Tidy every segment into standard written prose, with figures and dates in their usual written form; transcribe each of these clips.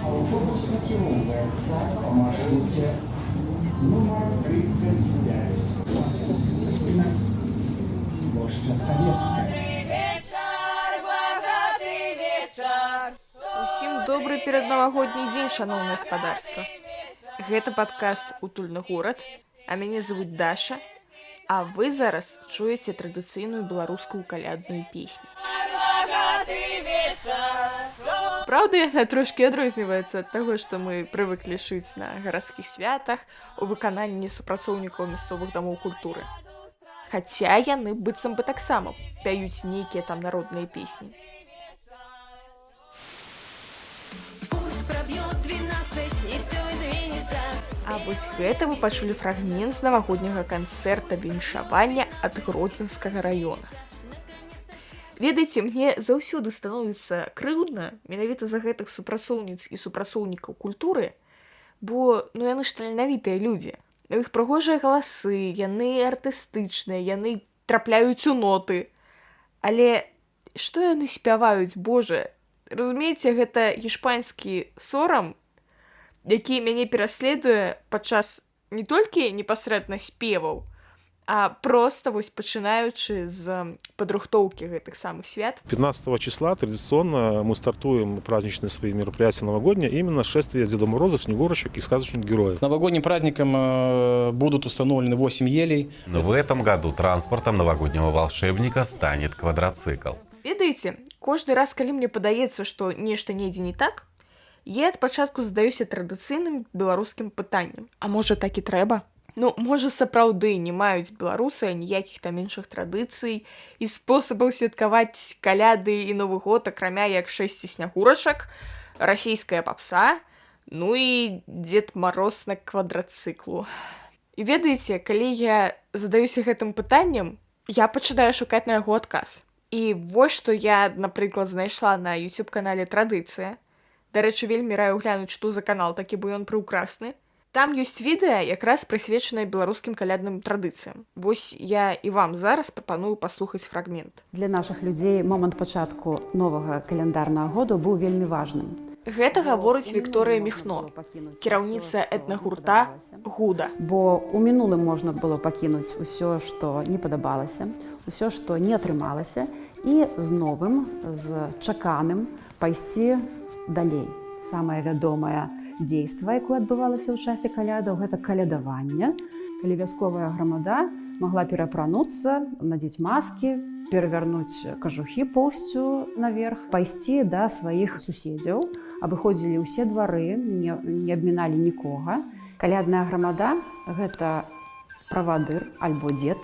Автобус накіроўваецца па маршруце нумар 35. Плошча Савецкая. Усім добры пераднавагодні дзень, шаноўнае спадарства. Гэта падкаст «Утульны горад», а мяне завуць Даша, а вы зараз чуеце традыцыйную беларускую калядную песню. Праўда, яна трошкі адрозніваецца ад таго, што мы прывыклі чуць на гарадскіх святах у выкананні супрацоўнікаў мясцовых дамоў культуры. Хаця яны быццам бы таксама пяюць нейкія там народныя песні. А вось гэта вы пачулі фрагмент з навагодняга канцэрта віншавання ад Гродзенскага района. Ведаеце, мне заўсёды становіцца крыўдна менавіта за гэтых супрацоўніц і супрацоўнікаў культуры, бо яны ж таленавітыя людзі. У іх прыгожыя галасы, яны артыстычныя, яны трапляюць у ноты. Але што яны спяваюць, божа? Разумееце, гэта іспанскі сорам, які мяне пераследуе падчас не толькі непасрэдна спеваў, а просто вось пачынаючы з падрыхтоўкі гэтых самых свят. 15 числа традиционно мы стартуем праздничные свои мероприятия новогодние, именно шествие Деда Мороза, Снегурочек и сказочных героев. Новогодним праздником будут установлены 8 елей. Но в этом году транспортом новогоднего волшебника станет квадроцикл. Ведаеце, кожны раз, калі мне падаецца, што нешта недзе не так, я ад пачатку задаюся традыцыйным беларускім пытаннем. А можа, так і трэба? Можа, сапраўды не маюць беларусы ніякіх там іншых традыцый і спосабаў святкаваць каляды і Новы год, акрамя як 6 снягурачак, расійская папса, і Дед Мароз на квадрацыклу. І ведаеце, калі я задаюся гэтым пытаннем, я пачынаю шукаць на яго адказ. І вось што я, напрыклад, знайшла на YouTube-канале «Традыцыя». Дарэчы, вельмі раю глянуць, што за канал такі, бо ён прыўкрасны. Там ёсць відэа, якраз прысвечанае беларускім калядным традыцыям. Вось я і вам зараз прапаную паслухаць фрагмент. Для нашых людзей момант пачатку новага каляндарнага году быў вельмі важным. Гэта гаворыць Вікторыя Міхно, кіраўніца этнагурта «Гуда». Бо ў мінулым можна было пакінуць усё, што не падабалася, усё, што не атрымалася, і з новым, з чаканым пайсці далей. Самае вядомае дзейства, якое адбывалася ў часе калядаў, гэта калядаванне, калі вясковая грамада магла пераапрануцца, надзець маскі, перавярнуць кажухі поўсцю наверх, пайсці да сваіх суседзяў, абыходзілі ўсе двары, не абміналі нікога. Калядная грамада – гэта правадыр альбо дзед,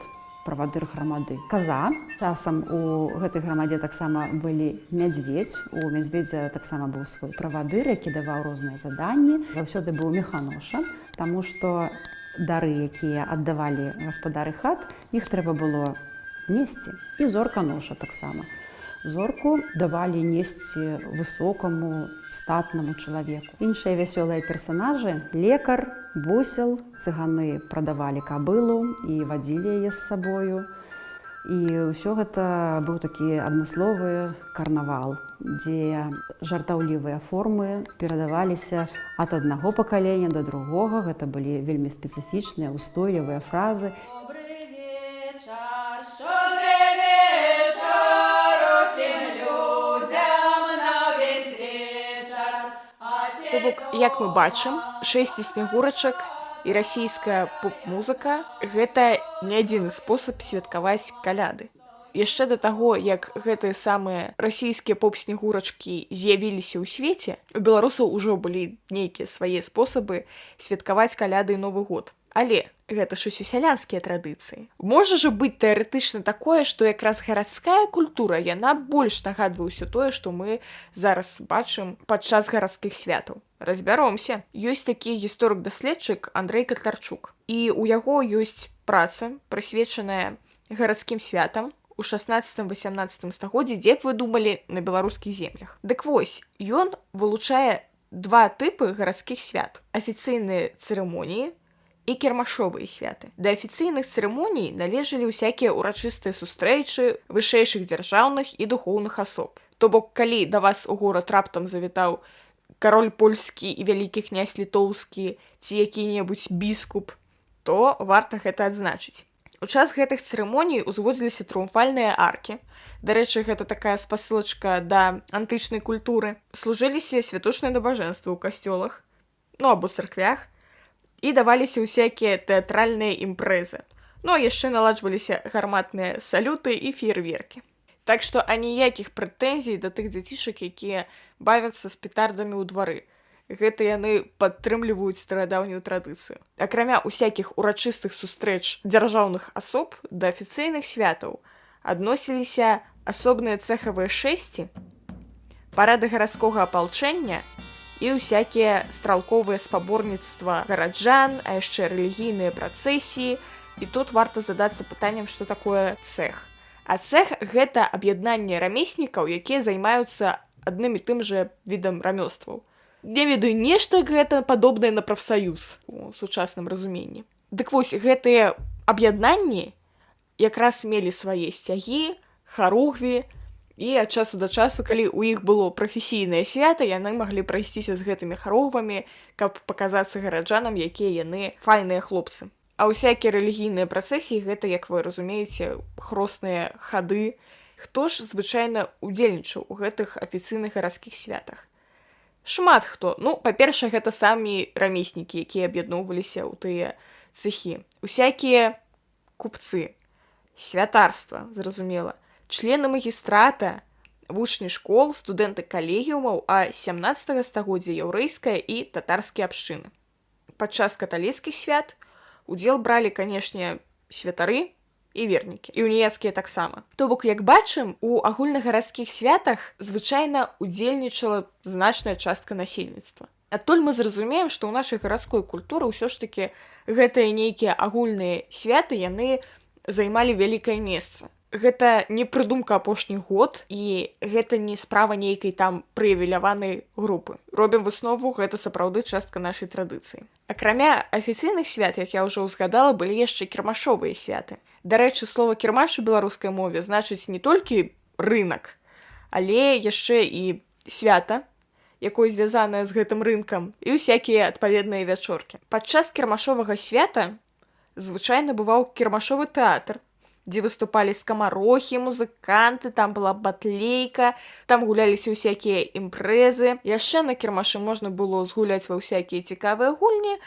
правадыр грамады. Каза. Часам у гэтай грамадзе таксама былі мядзведзь. У мядзведзя таксама быў свой правадыр, які даваў розныя заданні. Заўсёды быў механоша, таму што дары, якія аддавалі гаспадары хат, іх трэба было несці. І зорка-ноша таксама. Зорку давалі несці высокаму, статнаму чалавеку. Іншыя вясёлыя персанажы – лекар, бусел, цыганы прадавалі кабылу і вадзілі яе з сабою. І ўсё гэта быў такі адмысловы карнавал, дзе жартаўлівыя формы перадаваліся ад аднаго пакалення да другога. Гэта былі вельмі спецыфічныя, устойлівыя фразы. Як мы бачым, 6 снегурачак і расійская поп-музыка – гэта не адзіны спосаб святкаваць каляды. Яшчэ да таго, як гэтыя самыя расійскія поп-снегурачкі з'явіліся ў свеце, у беларусаў ужо былі нейкія свае спосабы святкаваць каляды і Новы год. Але гэта ж усё сялянскія традыцыі. Можа ж быць тэарэтычна такое, што якраз гарадская культура, яна больш нагадвае ўсё тое, што мы зараз бачым падчас гарадскіх святаў. Разбяромся. Ёсць такі гісторык-даследчык Андрэй Катлярчук. І ў яго ёсць праца, прысвечаная гарадскім святам у 16-18 стагоддзі, дзе б вы думалі, на беларускіх землях. Дык вось, ён вылучае два тыпы гарадскіх свят. Афіцыйныя цырымоніі і кірмашовыя святы. Да афіцыйных цырымоній належалі ўсякія ўрачыстыя сустрэчы вышэйшых дзяржаўных і духоўных асоб. То бок, калі да вас у горад раптам завітаў кароль польскі і вялікі князь літоўскі ці які-небудзь біскуп, то варта гэта адзначыць. У час гэтых цырымоній узводзіліся трыумфальныя аркі. Дарэчы, гэта такая спасылачка да антычнай культуры. Служыліся святочныя набажэнствы ў касцёлах, або царквях, і даваліся ўсякія тэатральныя імпрэзы. Яшчэ наладжваліся гарматныя салюты і феерверкі. Так што аніякіх прэтэнзій да тых дзяцішак, якія бавяцца з петардамі ў двары. Гэта яны падтрымліваюць старадаўнюю традыцыю. Акрамя усякіх урачыстых сустрэч дзяржаўных асоб да афіцыйных святаў адносіліся асобныя цэхавыя шэсці, парады гарадскога апалчэння і ўсякія стралковыя спаборніцтва гараджан, а яшчэ рэлігійныя працэсіі. І тут варта задацца пытаннем, што такое цэх. А цэх – гэта аб'яднанне рамеснікаў, якія займаюцца адным і тым жа відам рамёстваў. Я ведаю, нешта гэта падобнае на прафсаюз у сучасным разуменні. Дык вось, гэтыя аб'яднанні якраз мелі свае сцягі, харугві, і ад часу да часу, калі ў іх было прафесійнае свята, яны маглі прайсціся з гэтымі харугвамі, каб паказацца гараджанам, якія яны файныя хлопцы. А ўсякія рэлігійныя працэсіі гэта, як вы разумееце, хросныя хады. Хто ж звычайна удзельнічаў у гэтых афіцыйных гарадскіх святах? Шмат хто. Па-першае, гэта самі рамеснікі, якія аб'ядноўваліся ў тыя цэхі. Усякія купцы, святарства, зразумела, члены магістрата, вучні школ, студэнты калегіумаў, а 17 стагоддзя яўрэйская і татарскія абшчыны. Падчас каталіцкіх свят удзел бралі, канешне, святары і вернікі, і уніяцкія таксама. То бок, як бачым, у агульнагарадскіх святах звычайна удзельнічала значная частка насельніцтва. Адтуль мы зразумеем, што ў нашай гарадской культуры ўсё ж такі гэтыя нейкія агульныя святы, яны займалі вялікае месца. Гэта не прыдумка апошніх год, і гэта не справа нейкай там прывіляванай групы. Робім выснову, гэта сапраўды частка нашай традыцыі. Акрамя афіцыйных свят, як я ўжо ўзгадала, былі яшчэ кірмашовыя святы. Дарэчы, слова кірмаш у беларускай мове значыць не толькі рынак, але яшчэ і свята, якое звязанае з гэтым рынкам, і ўсякія адпаведныя вячоркі. Падчас кірмашовага свята звычайна бываў кірмашовы тэатр, дзе выступалі скамарохі, музыканты, там была батлейка, там гуляліся ўсякія імпрэзы. Яшчэ на кірмашы можна было згуляць ва ўсякія цікавыя гульні,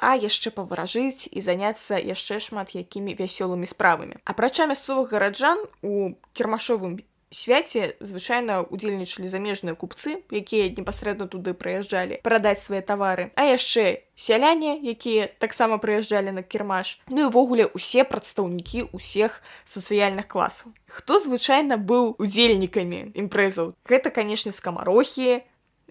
а яшчэ паваражыць і заняцца яшчэ шмат якімі вясёлымі справамі. Апрача мясцовых гараджан, у кірмашовым свяце звычайна удзельнічалі замежныя купцы, якія непасрэдна туды прыязджалі прадаць свае тавары, а яшчэ сяляне, якія таксама прыязджалі на кірмаш, і ўвогуле усе прадстаўнікі ўсіх сацыяльных класаў. Хто звычайна быў удзельнікамі імпрэзаў? Гэта, канешне, скамарохі,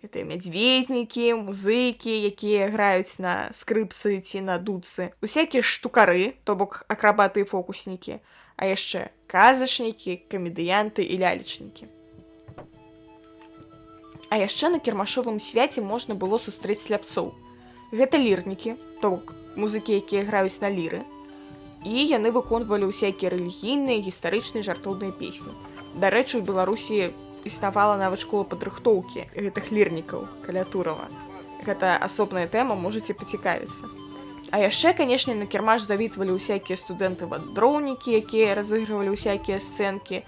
гэта мядзвезнікі, музыкі, якія граюць на скрыпцы ці на дудцы, усякія штукары, то бок акрабаты і фокуснікі, а яшчэ казачнікі, камедыянты і лялечнікі. А яшчэ на кірмашовым свяце можна было сустрэць сляпцоў. Гэта лірнікі, то бок музыкі, якія граюць на ліры, і яны выконвалі ўсякія рэлігійныя, гістарычныя, жартоўныя песні. Дарэчы, у Беларусі існавала нават школа падрыхтоўкі гэтых лірнікаў каля Турава. Гэта асобная тэма, можаце пацікавіцца. А яшчэ, канешне, на кірмаш завітвалі ўсякія студэнты-вандроўнікі, якія разыгрывалі ўсякія сцэнкі,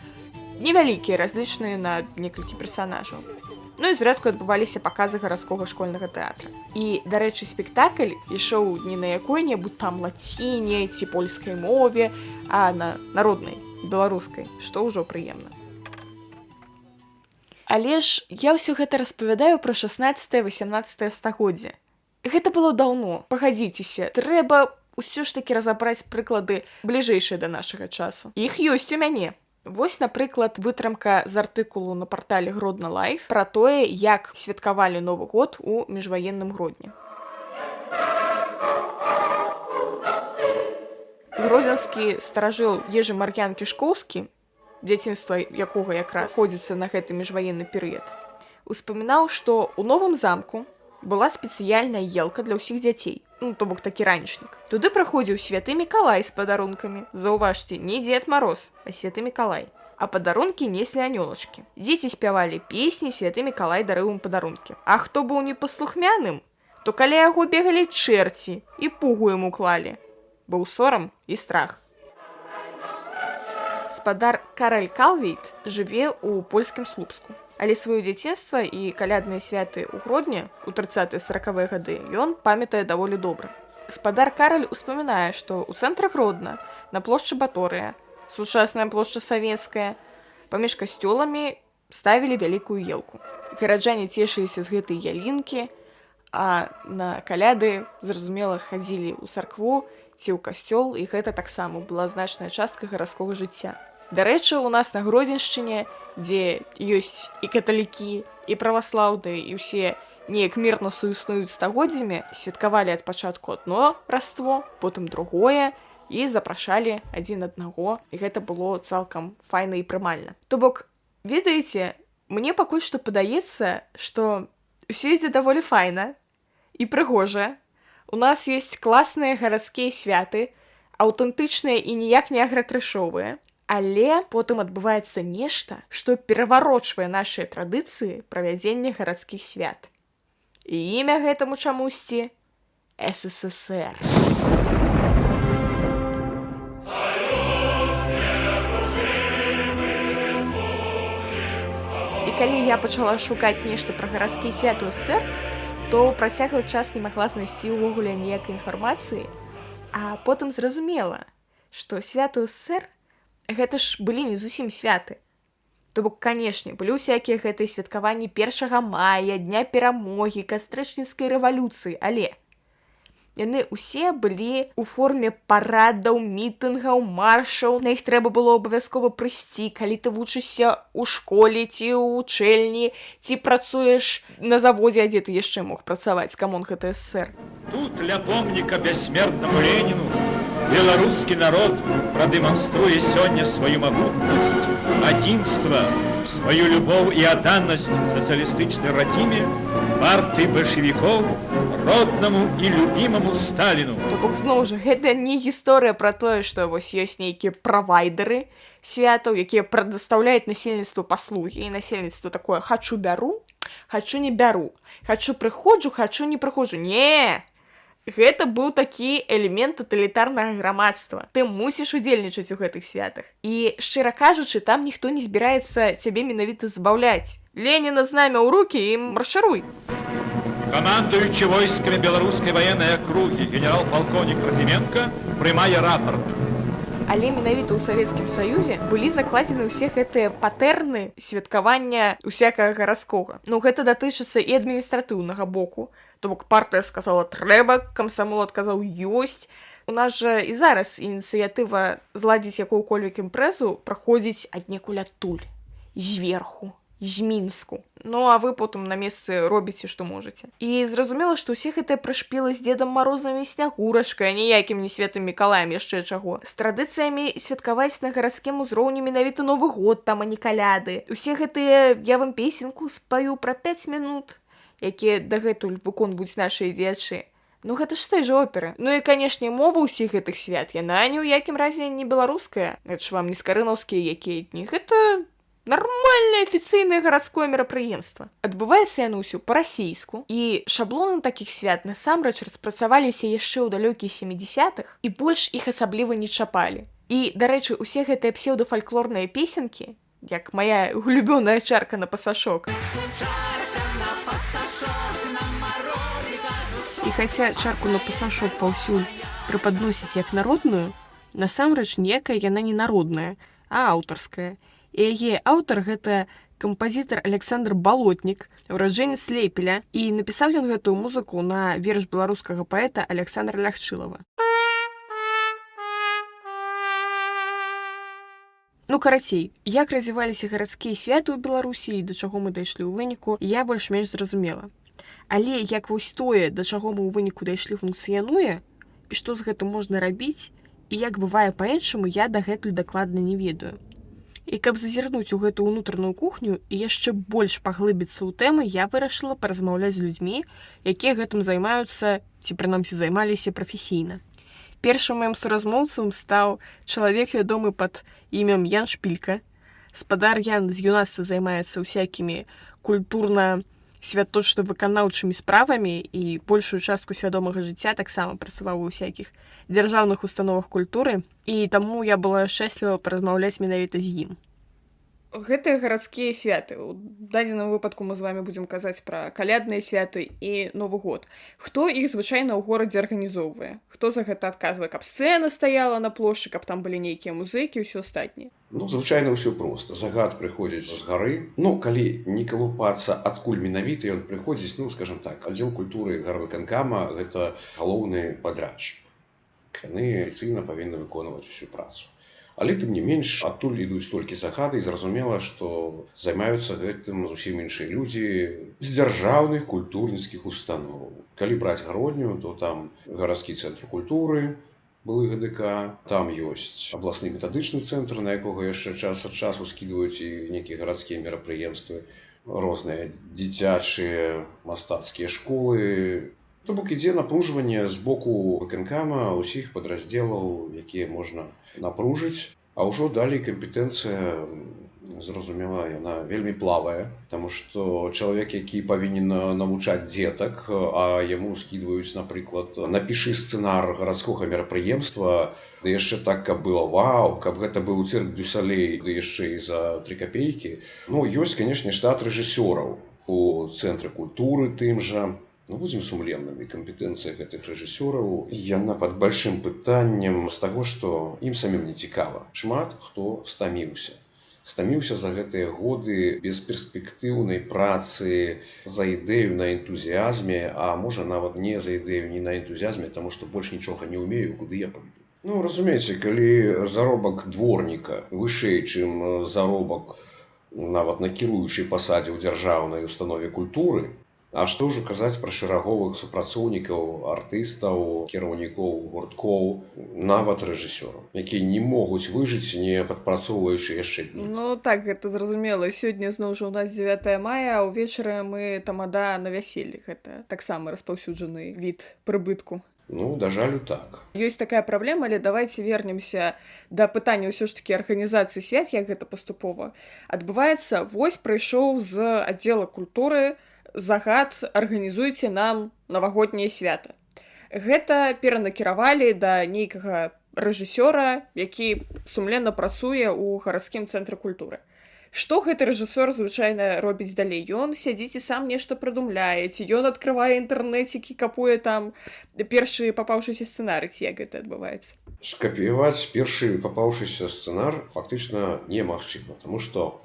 невялікія, разлічныя на некалькі персанажаў. І зрэдку адбываліся паказы гарадскога школьнага тэатра. І, дарэчы, спектакль ішоў не на якой-небудзь там лаціне ці польскай мове, а на народнай, беларускай, што ўжо прыемна. Але ж я ўсё гэта распавядаю пра 16-18 стагоддзе. Гэта было даўно, пагадзіцеся, трэба ўсё ж такі разабраць прыклады бліжэйшыя да нашага часу. Іх ёсць у мяне. Вось, напрыклад, вытрымка з артыкулу на партале Гродна Лайф пра тое, як святкавалі Новы год у міжваенным Гродні. Гродзенскі старажыл Ежы Мар'ян Кішкоўскі, дзяцінства якога якраз ходзіцца на гэты міжваенны перыяд, успамінаў, што ў новым замку была спецыяльная елка для ўсіх дзяцей, то бок такі ранішнік. Туды праходзіў святы Мікалай з падарункамі. Заўважце, не Дзед Мароз, а святы Мікалай. а падарункі неслі анёлачкі. Дзеці спявалі песні, святы Мікалай дарыў ім падарункі. А хто быў непаслухмяным, то каля яго бегалі чэрці і пугу яму клалі. Быў сорам і страх. Спадар Караль Калвейт жыве ў польскім Слупску. Але сваё дзяцінства і калядныя святы ў Гродні ў 30-40-е гады ён памятае даволі добра. Спадар Караль успамінае, што ў цэнтры Гродна, на плошчы Баторыя, сучасная плошча Савецкая, паміж касцёламі ставілі вялікую елку. Гараджане цешыліся з гэтай ялінкі, а на каляды, зразумела, хадзілі ў царкву ці ў касцёл, і гэта таксама была значная частка гарадскога жыцця. Дарэчы, у нас на Гродзеншчыне, дзе ёсць і каталікі, і праваслаўныя, і ўсе неяк мірна суіснуюць стагоддзямі, святкавалі ад пачатку адно раство, потым другое, і запрашалі адзін аднаго, і гэта было цалкам файна і прымальна. То бок, ведаеце, мне пакуль што падаецца, што ўсё ідзе даволі файна і прыгожа. У нас ёсць класныя гарадскія святы, аўтэнтычныя і ніяк не агратрэшовыя, але потым адбываецца нешта, што пераварочвае нашыя традыцыі правядзення гарадскіх свят. І імя гэтаму чамусьці СССР. І калі я пачала шукаць нешта пра гарадскія святы ў СССР, то працяглы час не магла знайсці ўвогуле ніякай інфармацыі, а потым зразумела, што святы ў СССР гэта ж былі не зусім святы. То бок, канешне, былі ўсякія гэтыя святкаванні 1 мая, Дня перамогі, кастрычніцкай рэвалюцыі, але яны ўсе былі ў форме парадаў, мітынгаў, маршаў. На іх трэба было абавязкова прыйсці, калі ты вучышся ў школе ці ў вучэльні, ці працуеш на заводзе, дзе ты яшчэ мог працаваць, камон, гэта СССР. Тут ля помніка бяссмертнаму Леніну беларускі народ прадэманструе сёння сваю магутнасць, адзінства, сваю любоў і адданасць сацыялістычнай радзіме, партыі бальшавікоў, роднаму і любімаму Сталіну. То бок, зноў жа, гэта не гісторыя пра тое, што вось ёсць нейкія правайдеры святаў, якія прадастаўляюць насельніцтву паслугі, і насельніцтва такое «хачу бяру, хачу не бяру, хачу прыходжу, хачу не прыходжу». Не! Гэта быў такі элемент таталітарнага грамадства. Ты мусіш удзельнічаць у гэтых святах. І, шчыра кажучы, там ніхто не збіраецца цябе менавіта забаўляць. Леніна знамя ў рукі і маршыруй. Камандуючы войскамі беларускай ваеннай акругі генерал-палкоўнік Трофіменка прымае рапарт. Але менавіта ў Савецкім Саюзе былі закладзены ўсе гэтыя патэрны святкавання усякага гарадскога. Ну, гэта датычыцца і адміністратыўнага боку. То бок партыя сказала трэба, камсамол адказаў ёсць. У нас жа і зараз ініцыятыва зладзіць якую-кольвек імпрэзу праходзіць аднекуль адтуль, зверху, з Мінску. Ну, а вы потым на месцы робіце, што можаце. І зразумела, што ўсе гэтыя прышпілы з Дедам Марозам і Снягурачкай, а ніякім не Святым Мікалаем яшчэ чаго. З традыцыямі святкаваць на гарадскім узроўні менавіта Новы год, там, а не каляды. Усе гэтыя «я вам песенку спаю пра 5 минут», якія дагэтуль выконваюць нашыя дзеячы. Ну, гэта ж з той жа оперы. Ну і, канешне, мова ўсіх гэтых свят, яна ні ў якім разе не беларуская. Гэта ж вам не скарынаўскія якія дні. Гэта нармальнае афіцыйнае гарадское мерапрыемства. Адбываецца яно ўсё па-расійску, і шаблоны такіх свят насамрэч распрацаваліся яшчэ ў далёкіх 70-х, і больш іх асабліва не чапалі. І, дарэчы, усе гэтыя псеўдафальклорныя песенкі, як моя улюбёная чарка на пасашок. І хаця чарку на пасашок паўсюль прыпадносіць як народную, насамрэч ніякая яна не народная, а аўтарская. І яе аўтар гэта кампазітар Александр Балотнік, ураджэнец Лейпеля, і напісаў ён гэтую музыку на верш беларускага паэта Александра Лягчылава. Ну, карацей, як развіваліся гарадскія святы ў Беларусі і да чаго мы дайшлі ў выніку, я больш-менш зразумела. Але як вось тое, да чаго мы ў выніку дайшлі, функцыянуе, і што з гэтым можна рабіць, і як бывае па-іншаму, я дагэтуль дакладна не ведаю. І каб зазірнуць у гэту ўнутраную кухню і яшчэ больш паглыбіцца ў тэмы, я вырашыла паразмаўляць з людзьмі, якія гэтым займаюцца, ці прынамсі займаліся прафесійна. Першым маім суразмоўцам стаў чалавек, вядомы пад імем Ян Шпілька. Спадар Ян з юнацтва займаецца ўсякімі культурна-святочна-выканаўчымі справамі і большую частку свядомага жыцця таксама працаваў у ўсякіх дзяржаўных установах культуры, і таму я была шчасліва паразмаўляць менавіта з ім. Гэтыя гарадскія святы. У дадзеным выпадку мы з вами будзем казаць пра калядныя святы і Новы год. Хто іх звычайна ў горадзе арганізоўвае? Хто за гэта адказвае? Каб сцэна стаяла на плошчы, каб там былі нейкія музыкі, ўсё астатняе? Звычайна ўсё проста. Загад прыходзіць з гары. Калі не калупацца, адкуль менавіта ён прыходзіць, скажем так, аддзел культуры гарвыканкама — гэта галоўны падрядчык. Яны афіцыйна павінны выконваць усю працу. Але тым не менш, адтуль ідуць толькі загады, і зразумела, што займаюцца гэтым зусім іншыя людзі з дзяржаўных культурніцкіх устаноў. Калі браць Гародню, то там гарадскі цэнтр культуры, былы ГДК, там ёсць абласны метадычны цэнтр, на якога яшчэ час ад часу скідваюць і нейкія гарадскія мерапрыемствы, розныя дзіцячыя мастацкія школы. То бок ідзе напружванне з боку выканкама ўсіх падраздзелаў, якія можна напружыць, а ўжо далей кампетэнцыя, зразумела, яна вельмі плавая, таму што чалавек, які павінен навучаць дзетак, а яму скідваюць, напрыклад, напішы сцэнар гарадскога мерапрыемства, ды яшчэ так, каб было вау, каб гэта быў цырк дю салей, ды яшчэ і за 3 капейкі. Ёсць, канешне, штат рэжысёраў у цэнтры культуры тым жа. Будзем сумленнымі, кампетэнцыя гэтых рэжысёраў, яна пад большим пытаннем з таго, што ім самім не цікава. Шмат хто стаміўся. Стаміўся за гэтыя годы бесперспектыўнай працы за ідэю на энтузіазме, а можа нават не за ідэю, не на энтузіазме, таму што больш нічога не ўмею, куды я пойду. Разумееце, калі заробак дворніка вышэй, чым заробак нават на кіруючай пасадзе ў дзяржаўнай установе культуры, а што ўжо казаць пра шэраговых супрацоўнікаў, артыстаў, кіраўнікоў гурткоў, нават рэжысёраў, якія не могуць выжыць, не падпрацоўваючы яшчэ дні. Так, гэта зразумела. Сёння зноў жа у нас 9 мая, а ўвечары мы тамада на вяселлі. Гэта таксама распаўсюджаны від прыбытку. Да жалю, так. Ёсць такая праблема, але давайте вернемся да пытання ўсё ж такі арганізацыі свят, як гэта паступова адбываецца. Вось прыйшоў з аддзела культуры загад: арганізуйце нам навагодняе свята. Гэта перанакіравалі да нейкага рэжысёра, які сумленна працуе ў гарадскім цэнтры культуры. Што гэты рэжысёр звычайна робіць далей? Ён сядзіць і сам нешта прыдумляе, ці ён адкрывае інтэрнэцікі, капуе там першы папаўшыся сцэнарый, ці як гэта адбываецца? Скапіяваць першы папаўшыся сцэнар фактычна немагчыма, таму што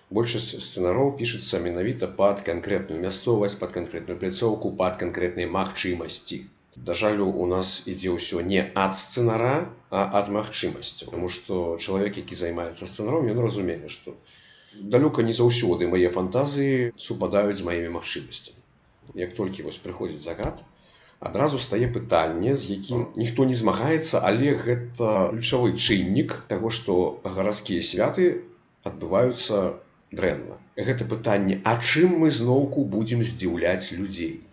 большасць сцэнароў пішацца менавіта пад канкрэтную мясцовасць, пад канкрэтную пляцоўку, пад канкрэтныя магчымасці. Да жалю, у нас ідзе ўсё не ад сцэнара, а ад магчымасцяў. Таму што чалавек, які займаецца сцэнаром, ён разумее, што далёка не заўсёды мае фантазіі супадаюць з маімі магчымасцямі. Як толькі прыходзіць загад, адразу стае пытанне, з якім ніхто не змагаецца, але гэта ключавы чыннік таго, што гарадскія святы адбываюцца дрэнна. Гэта пытанне, а чым мы зноўку будзем здзіўляць людзей?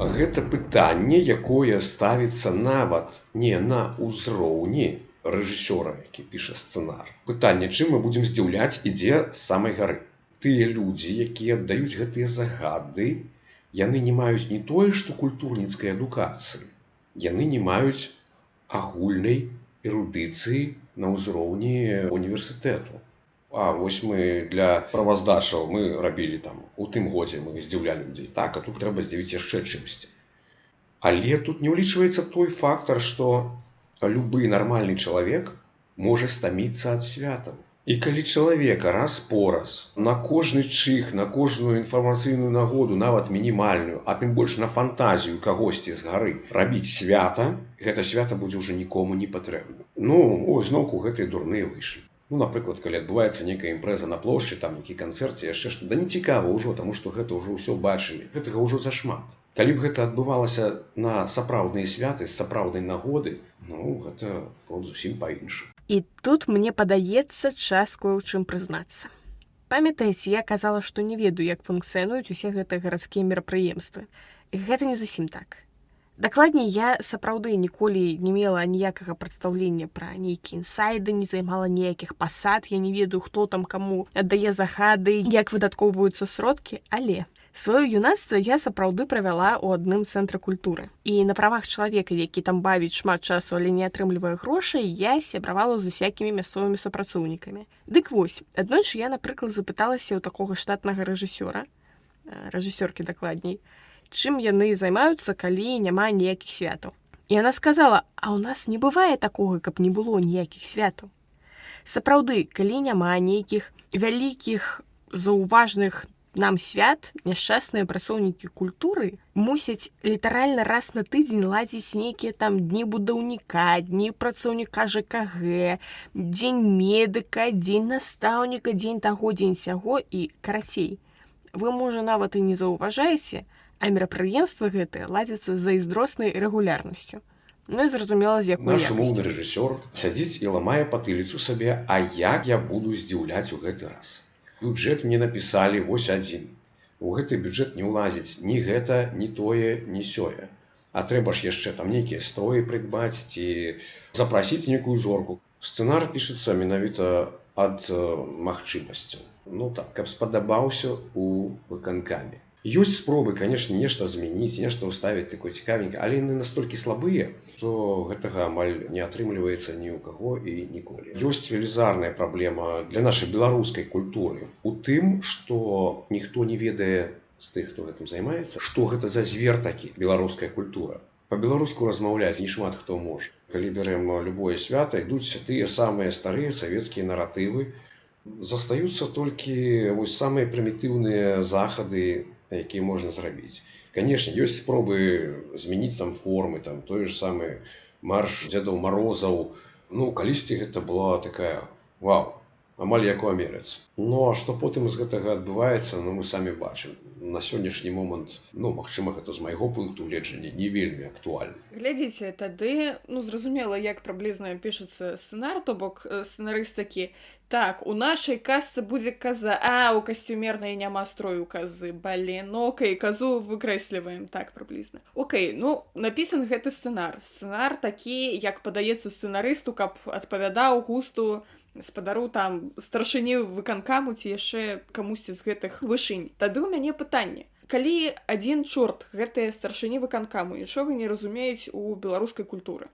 Гэта пытанне, якое ставіцца нават не на ўзроўні рэжысёра, які піша сцэнар. Пытанне, чым мы будзем здзіўляць, ідзе з самай гары. Тыя людзі, якія аддаюць гэтыя загады, яны не маюць не тое, што культурніцкай адукацыі, яны не маюць агульнай эрудыцыі на ўзроўні універсітэту. Вось мы для праваздачаў мы рабілі там, у тым годзе мы здзіўлялі людзей. Так, а тут трэба здзівіць яшчэ чымсьці. Але тут не ўлічваецца той фактар, што любы нармальны чалавек можа стаміцца ад святаў. І калі чалавека раз-пораз на кожны чих, на кожную інфармацыйную нагоду, нават мінімальную, а тым больш на фантазію кагосьці з гары рабіць свята, гэта свята будзе ўжо нікому не патрэбна. Зноўку гэтыя дурныя выйшлі. Напрыклад, калі адбываецца нейкая імпрэза на плошчы, там нейкі канцэрт ці яшчэ што, не цікава ўжо, таму што гэта ўжо ўсё бачылі. Гэтага ўжо зашмат. Калі б гэта адбывалася на сапраўдныя святы, з сапраўднай нагоды, гэта было б зусім па-іншаму. І тут мне падаецца час кое ў чым прызнацца. Памятаеце, я казала, што не ведаю, як функцыянуюць усе гэтыя гарадскія мерапрыемствы. Гэта не зусім так. Дакладней, я сапраўды ніколі не мела ніякага прадстаўлення пра нейкія інсайды, не займала ніякіх пасад, я не ведаю, хто там каму аддае захады, як выдаткоўваюцца сродкі, але сваё юнацтва я сапраўды правяла ў адным цэнтры культуры. І на правах чалавека, які там бавіць шмат часу, але не атрымлівае грошай, я сябравала з усякімі мясцовымі супрацоўнікамі. Дык вось, аднойчы я, напрыклад, запыталася ў такога штатнага рэжысёра, рэжысёркі дакладней, чым яны займаюцца, калі няма ніякіх святаў. І яна сказала, а ў нас не бывае такога, каб не было ніякіх святаў. Сапраўды, калі няма нейкіх вялікіх, заўважных нам свят, няшчасныя працоўнікі культуры мусяць літаральна раз на тыдзень ладзіць нейкія там дні будаўніка, дні працаўніка ЖКГ, дзень медыка, дзень настаўніка, дзень таго, дзень сяго і карацей. Вы, можа, нават і не заўважаеце, а мерапрыемствы гэтыя ладзяцца з зайздроснай рэгулярнасцю. Ну і зразумела, з якой Наш якасцю. умоўны рэжысёр сядзіць і ламае патыліцу сабе, а як я буду здзіўляць у гэты раз. Бюджэт мне напісалі вось адзін. У гэты бюджэт не ўлазіць ні гэта, ні тое, ні сёе. А трэба ж яшчэ там нейкія строі прыдбаць ці запрасіць нейкую зорку. Сцэнар пішацца менавіта ад магчымасцяў. Ну так, каб спадабаўся у выканкаме. Ёсць спробы, канешне, нешта змяніць, нешта ўставіць такое цікавенькае, але яны настолькі слабыя, што гэтага амаль не атрымліваецца ні ў каго і ніколі. Ёсць велізарная праблема для нашай беларускай культуры у тым, што ніхто не ведае з тых, хто гэтым займаецца, што гэта за звер такі беларуская культура. Па-беларуску размаўляць не шмат хто можа. Калі бярэм любое свята, ідуць тыя самыя старыя савецкія наратывы, застаюцца толькі вось самыя прымітыўныя захады, якія можна зрабіць. Канешне, ёсць спробы змяніць там формы, там той ж самы марш Дзедаў Марозаў. Ну, калісьці гэта была такая, вау, амаль як у Амерыцы. Ну, а што потым з гэтага адбываецца, ну, мы самі бачым. На сённяшні момант, ну, магчыма, гэта з майго пункту гледжання не вельмі актуальна. Глядзіце, тады, ну, зразумела, як прыблізна пішацца сцэнар, то бок сцэнарыст такі, так, у нашай казцы будзе каза, а у касцюмернай няма строю казы, блин, окей, казу выкрэсліваем, так прыблізна. Окей, ну, напісан гэты сцэнар. Сцэнар такі, як падаецца сцэнарысту, каб адпавядаў густу спадару там старшыні выканкаму ці яшчэ камусьці з гэтых вышынь. Тады ў мяне пытанне. Калі адзін чорт гэтыя старшыні выканкаму нічога не разумеюць у беларускай культуры,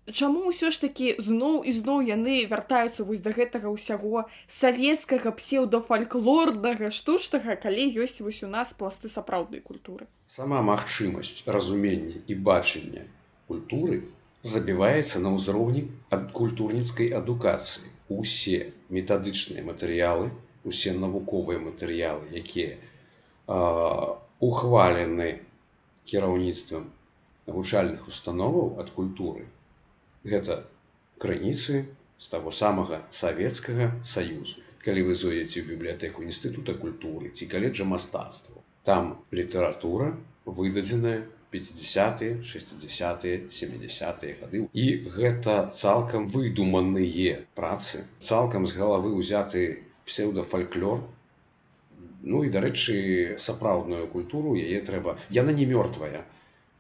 чаму ўсё ж такі зноў і зноў яны вяртаюцца вось да гэтага ўсяго савецкага псеўдафальклорнага штучнага, калі ёсць вось у нас пласты сапраўднай культуры? Сама магчымасць разумення і бачання культуры забіваецца на ўзроўні культурніцкай адукацыі. Усе метадычныя матэрыялы, усе навуковыя матэрыялы, якія ухвалены кіраўніцтвам навучальных установаў ад культуры, гэта крыніцы з таго самага Савецкага Саюзу. Калі вы зойдзеце ў бібліятэку Інстытута культуры ці каледжа мастацтваў, там літаратура выдадзеная 50-е, 60-е, 70-е гады. І гэта цалкам выдуманыя працы, цалкам з галавы ўзяты псеўдафальклор. Ну і, дарэчы, сапраўдную культуру яе трэба... Яна не мёртвая.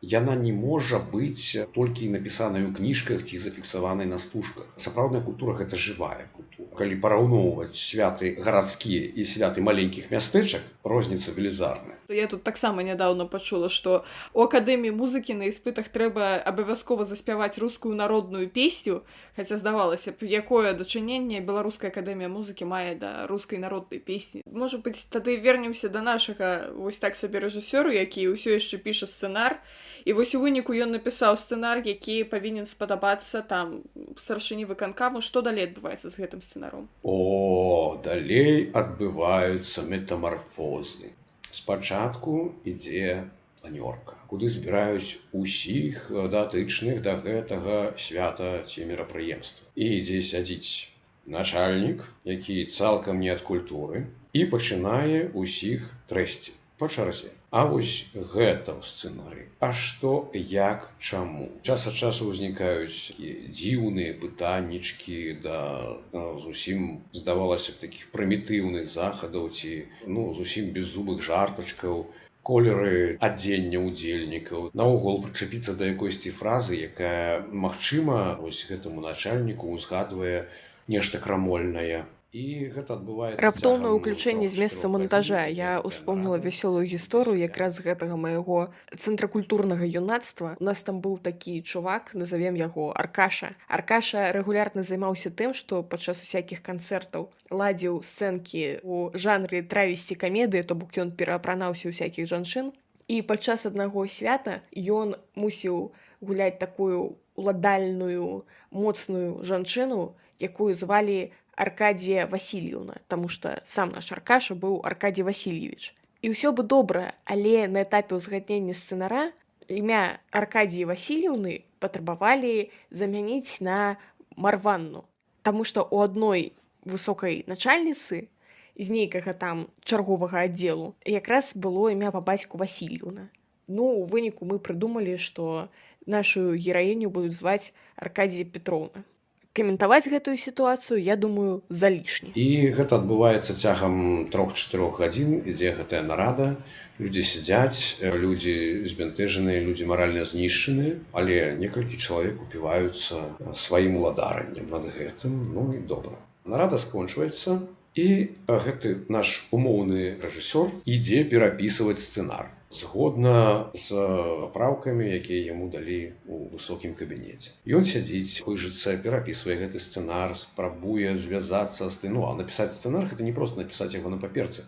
Яна не можа быць толькі напісаная ў кніжках ці зафіксаванай на стужках. Сапраўдная культура – гэта жывая культура. Калі параўноўваць святы гарадскія і святы маленькіх мястэчак, розніца велізарная. Я тут таксама нядаўна пачула, што у акадэміі музыкі на іспытах трэба абавязкова заспяваць рускую народную песню, хаця здавалася б, якое дачыненне беларуская акадэмія музыкі мае да рускай народнай песні. Можа быць, тады вернемся да нашага вось так сабе рэжысёру, які ўсё яшчэ піша сцэнар, і вось у выніку ён напісаў сцэнар, які павінен спадабацца там старшыні выканкаму. Што далей адбываецца з гэтым сцэнаром? О, далей адбываюцца метамарфозы. Спачатку ідзе планёрка, куды збіраюць усіх датычных да гэтага свята ці мерапрыемства. І ідзе сядзіць начальнік, які цалкам не ад культуры, і пачынае ўсіх трэсці па чарзе. А вось гэта ў сцэнарыі. А што, як, чаму? Час ад часу ўзнікаюць дзіўныя пытаннічкі да зусім, здавалася б, такіх прымітыўных захадаў ці зусім беззубых жартачкаў. колеры адзення ўдзельнікаў, наогул прычапіцца да якойсьці фразы, якая, магчыма, вось гэтаму начальніку узгадвае нешта крамольнае. І гэта адбываецца Раптоўнае цягам ўключэнне з месца 3-4 монтажа. гадзін, Я гэтая успомніла нарада. вясёлую гісторыю якраз з гэтага майго цэнтракультурнага юнацтва. У нас там быў такі чувак, назовем яго Аркаша. Аркаша рэгулярна займаўся тым, што падчас усякіх канцэртаў ладзіў сцэнкі ў жанры травесці камедыі, то бок ён пераапранаўся ўсякіх жанчын. І падчас аднаго свята ён мусіў гуляць такую уладальную, моцную жанчыну, якую звалі Аркадія Васильевна, таму што сам наш Аркаша быў Аркадій Васильевич. І ўсё бы добра, але на этапе ўзгаднення сцэнара імя Аркадіі Васильевны патрабавалі замяніць на Марванну, таму што ў адной высокай начальніцы з нейкага там чарговага аддзелу якраз было імя па бацьку Васильевна. Ну, у выніку мы прыдумалі, што нашу гераіню будуць зваць Аркадія Петровна. Каментаваць гэтую сітуацыю, я думаю, залішне. І гэта адбываецца цягам 3-4 гадзін, ідзе гэтая нарада, людзі сядзяць, людзі збянтэжаныя, людзі маральна знішчаныя, але некалькі чалавек упіваюцца сваім уладараннем над гэтым, ну і добра. Нарада скончваецца, і гэты наш умоўны рэжысёр ідзе перапісваць сцэнар згодна з папраўкамі, якія яму далі ў высокім кабінеце. Ён сядзіць, пыжыцца, перапісвае гэты сцэнар, спрабуе звязацца з тым. Ну, а напісаць сцэнар — гэта не проста напісаць яго на паперцы.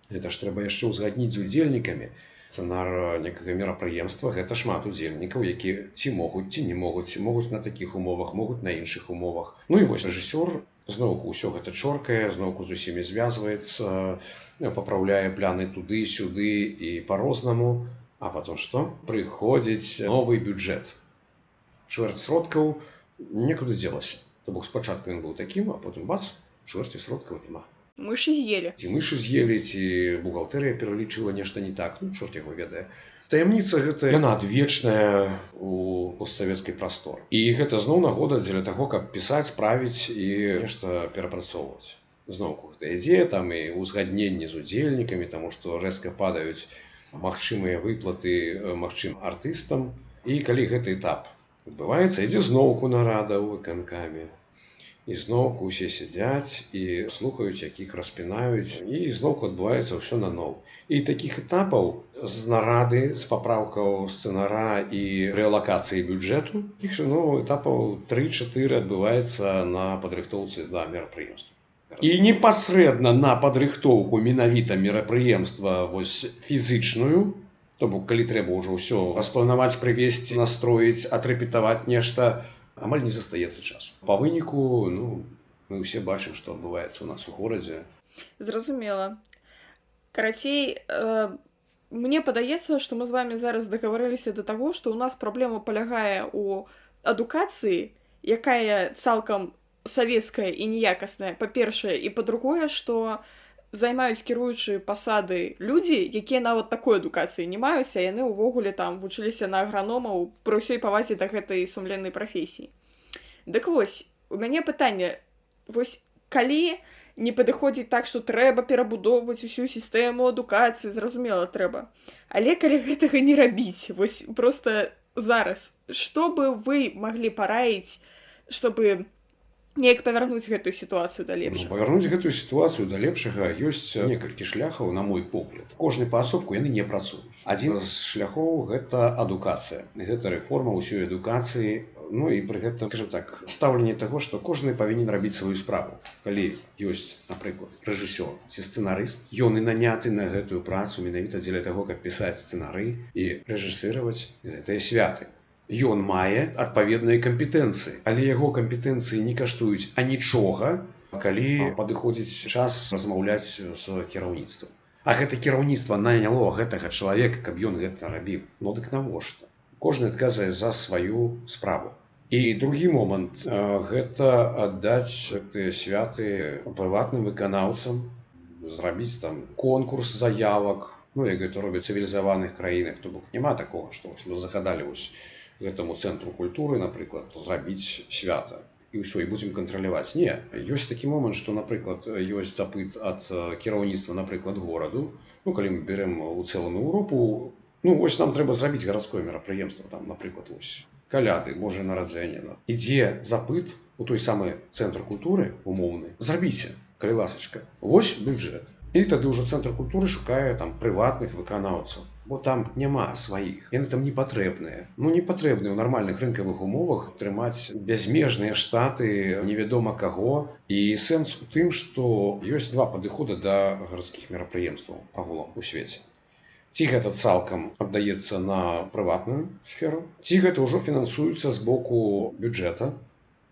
Гэта ж трэба яшчэ ўзгадніць з удзельнікамі. Сцэнар некага мерапрыемства — гэта шмат удзельнікаў, якія ці могуць, ці не могуць, могуць на такіх умовах, могуць на іншых умовах. Ну і вось рэжысёр зноўку ўсё гэта чоркае, зноўку з усімі звязваецца, папраўляе пляны туды-сюды і па-рознаму. А потом што? Прыходзіць новы бюджэт. Чвэрць сродкаў некуды дзелася. То бок спачатку ён быў такім, а потым бац, чвэрці сродкаў няма. Мышы з'елі. Ці мышы з'елі, ці бухгалтэрыя пералічыла нешта не так, ну, чорт яго ведае. Таямніца гэта, яна адвечная у постсавецкай прасторы. І гэта зноў нагода дзеля таго, каб пісаць, правіць і нешта перапрацоўваць. Зноўку гэта ідзе, там і ўзгадненне з удзельнікамі, таму што рэзка падаюць магчымыя выплаты магчым артыстам. І калі гэты этап адбываецца, ідзе зноўку нарада ў выканкаме. І зноўку ўсе сядзяць і слухаюць, якіх распінаюць, і зноўку адбываецца ўсё наноў. І такіх этапаў з нарады, з папраўкаў сцэнара і рэалакацыі бюджэту, іх этапаў 3-4 адбываецца на падрыхтоўцы да мерапрыемства. І непасрэдна на падрыхтоўку менавіта мерапрыемства вось фізычную, то бок калі трэба ўжо ўсё распланаваць, прывесці, настроіць, атрэпетаваць нешта, амаль не застаецца часу. Па выніку, ну, мы ўсе бачым, што адбываецца ў нас у горадзе. Зразумела. Карацей, мне падаецца, што мы з вамі зараз дагаварыліся да таго, што ў нас праблема палягае ў адукацыі, якая цалкам савецкая і неякасная, па-першае, і па-другое, што займаюць кіруючыя пасады людзі, якія нават такой адукацыі не маюць, а яны ўвогуле там вучыліся на аграномаў пры ўсёй павазе да гэтай сумленнай прафесіі. Дык вось, у мяне пытанне, вось калі не падыходзіць так, што трэба перабудоўваць усю сістэму адукацыі, зразумела, трэба. Але калі гэтага не рабіць, вось проста зараз, што бы вы маглі параіць, чтобы неяк павярнуць гэтую сітуацыю да лепшага? Павярнуць гэтую сітуацыю да лепшага ёсць некалькі шляхаў, на мой погляд. Кожны паасобку яны не працуюць. Адзін з шляхоў — гэта адукацыя. Гэта рэформа ўсёй адукацыі. Ну і пры гэтым, скажем так, стаўленне таго, што кожны павінен рабіць сваю справу. Калі ёсць, напрыклад, рэжысёр ці сцэнарыст, ён і наняты на гэтую працу менавіта дзеля таго, каб пісаць сцэнары і рэжысыраваць гэтыя святы. Ён мае адпаведныя кампетэнцыі, але яго кампетэнцыі не каштуюць анічога, калі падыходзіць час размаўляць з кіраўніцтвам. А гэта кіраўніцтва наняло гэтага чалавека, каб ён гэта рабіў. Ну дык навошта? Кожны адказвае за сваю справу. І другі момант — гэта аддаць гэтыя святы прыватным выканаўцам, зрабіць там конкурс заявак, ну як гэта робяць у цывілізаваных краінах, то бок няма такога, што мы загадалі вось гэтаму цэнтру культуры, напрыклад, зрабіць свята. і ўсё, і будзем кантраляваць. Не, ёсць такі момант, што, напрыклад, ёсць запыт ад кіраўніцтва, напрыклад, гораду. Ну, калі мы берем у цэлым Еўропу, ну, вось нам трэба зрабіць гарадское мерапрыемства, там, напрыклад, вось каляды, Божае нараджэнне. Ідзе запыт у той самы цэнтр культуры умоўны. Зрабіце, калі ласачка. Вось бюджэт. І тады ўжо цэнтр культуры шукае там прыватных выканаўцаў. Бо там няма сваіх, яны там не патрэбныя. Ну, не патрэбныя ў нармальных рынкавых умовах трымаць бязмежныя штаты невядома каго. І сэнс у тым, што ёсць два падыхода да гарадскіх мерапрыемстваў агулам у свеце. Ці гэта цалкам аддаецца на прыватную сферу, ці гэта ўжо фінансуецца з боку бюджэта.